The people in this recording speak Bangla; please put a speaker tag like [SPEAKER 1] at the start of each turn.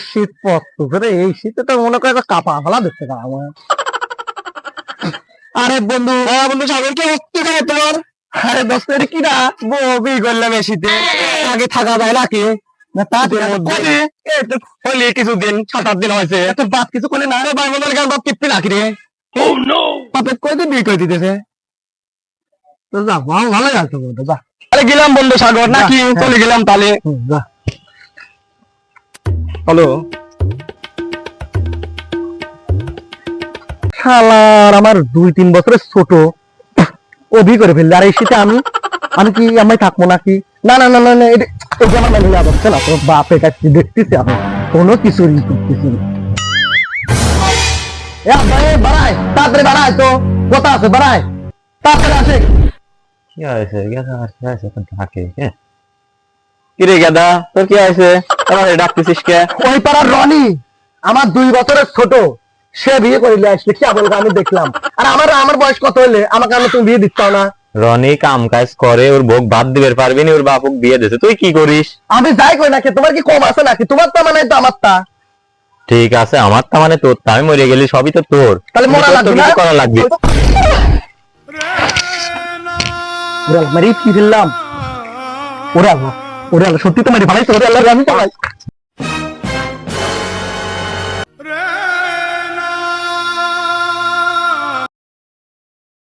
[SPEAKER 1] শীত পড়তো এই শীতে তো মনে করে কাপা ফেলা দেখতে পারা আমার। আরে বন্ধু, হ্যাঁ বন্ধু, সাগর কি হচ্ছে তোমার? আরে দোস্ত এটা কি না বই করলাম এই শীতে, আগে থাকা যায় নাকি? কিছুদিন 7-8 দিন হয়েছে, তোর বাপ কিছু করলে না রে ভাই, মনে হয় বাপ টিপতে রাখি রে। বাপের কয়দিন বিয়ে করে দিতেছে। তো যা, ভালো লাগতো বন্ধু, যা। আরে গেলাম বন্ধু সাগর নাকি, চলে গেলাম তাহলে। যা। হ্যালো, শালার আমার 2-3 বছরের ছোট ও বিয়ে করে ফেললে, আর এই শীতে আমি আমি কি আমি থাকবো নাকি? না না না না না, এটা আমার মানে যাচ্ছে না। তোর বাপের কাছে দেখতেছি আমি কোনো কিছু করতেছি না। বাড়ায় তাড়াতাড়ি, বাড়ায় তো কথা আছে, বাড়ায় তাড়াতাড়ি আসে।
[SPEAKER 2] কি হয়েছে থাকে? কিরে গাদা, তোর কি হয়েছে? ডাকতেছিস কে?
[SPEAKER 1] ওই পাড়ার রনি আমার 2 বছরের ছোট, সে বিয়ে করিলে আসলে কি বলবো আমি দেখলাম। আর আমার বয়স কত হলে আমাকে আমি তুমি বিয়ে দিচ্ছ না?
[SPEAKER 2] রনি কাম কাজ করে, ওর ভোগ ভাত দিবে পারবি না, ওর বাপক বিয়ে দিয়েছে, তুই কি করিস?
[SPEAKER 1] আমি যাই করি নাকি, তোমার কি কম আছে নাকি? তোমার তা মানে তো আমার তা।
[SPEAKER 2] ঠিক আছে, আমার তা মানে তোর তা, আমি মরে গেলি সবই তো তোর,
[SPEAKER 1] তাহলে মরা লাগবে না,
[SPEAKER 2] করা লাগবে।
[SPEAKER 1] ওরা মারি কি দিলাম, ওরা সত্যি তো মারি ভালো, ওরা আমি পালাই।